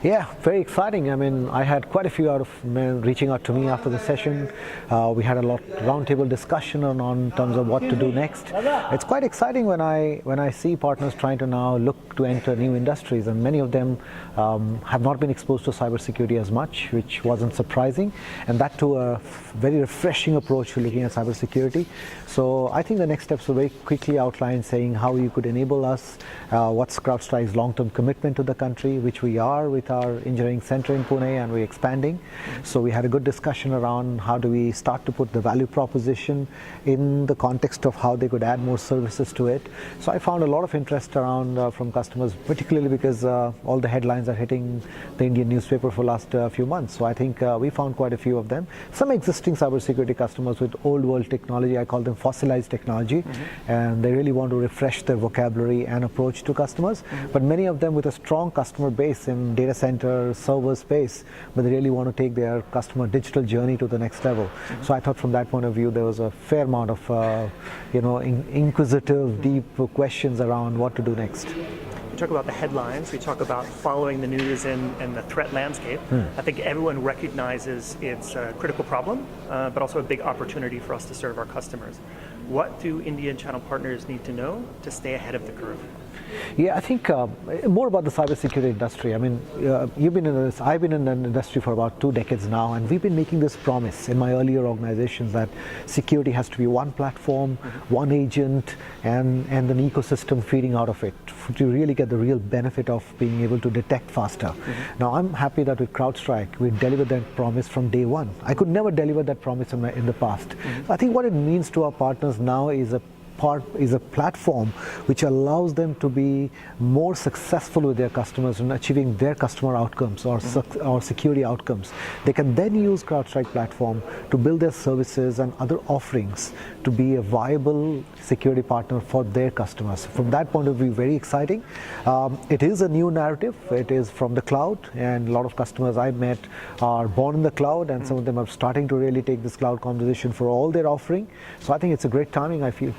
Yeah, very exciting. I mean, I had quite a few out of men reaching out to me after the session. We had a lot roundtable discussion on terms of what to do next. It's quite exciting when I see partners trying to now look to enter new industries, and many of them have not been exposed to cybersecurity as much, which wasn't surprising, and that to a very refreshing approach to looking at cybersecurity. So I think the next steps will very quickly outline saying how you could enable us, what's CrowdStrike's long-term commitment to the country, which we are with our engineering center in Pune, and we're expanding. So we had a good discussion around how do we start to put the value proposition in the context of how they could add more services to it. So I found a lot of interest around from customers, particularly because all the headlines are hitting the Indian newspaper for the last few months. So I think we found quite a few of them. Some existing cybersecurity customers with old world technology, I call them fossilized technology, and they really want to refresh their vocabulary and approach to customers. But many of them with a strong customer base in data center, server space, but they really want to take their customer digital journey to the next level. So I thought from that point of view, there was a fair amount of inquisitive, deep questions around what to do next. We talk about the headlines, we talk about following the news and the threat landscape. I think everyone recognizes it's a critical problem, but also a big opportunity for us to serve our customers. What do Indian channel partners need to know to stay ahead of the curve? Yeah, I think more about the cybersecurity industry. I mean, you've been in this, I've been in the industry for about 2 decades now, and we've been making this promise in my earlier organizations that security has to be one platform, one agent, and an ecosystem feeding out of it to really get the real benefit of being able to detect faster. Now, I'm happy that with CrowdStrike, we delivered that promise from day one. I could never deliver that promise in the past. So I think what it means to our partners now is a platform which allows them to be more successful with their customers in achieving their customer outcomes or security outcomes. They can then use CrowdStrike platform to build their services and other offerings to be a viable security partner for their customers. From that point of view, very exciting. It is a new narrative. It is from the cloud, and a lot of customers I've met are born in the cloud, and some of them are starting to really take this cloud conversation for all their offering. So I think it's a great timing, I feel.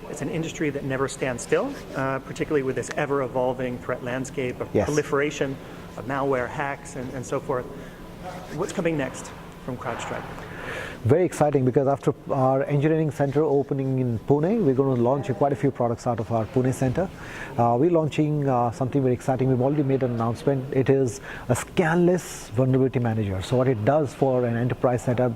It's an industry that never stands still, particularly with this ever-evolving threat landscape of proliferation of malware, hacks, and so forth. What's coming next from CrowdStrike? Very exciting, because after our engineering center opening in Pune, we're going to launch quite a few products out of our Pune center. We're launching something very exciting. We've already made an announcement. It is a scanless vulnerability manager. So what it does for an enterprise setup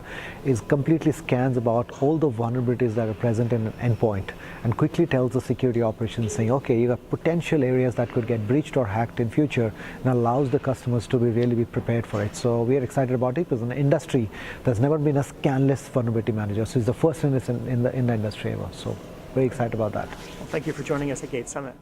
is completely scans about all the vulnerabilities that are present in an endpoint and quickly tells the security operations saying, okay, you have potential areas that could get breached or hacked in future, and allows the customers to really be prepared for it. So we are excited about it, because in the industry, there's never been a scanless vulnerability manager. So it's the first in the industry ever. So very excited about that. Well, thank you for joining us at Gate Summit.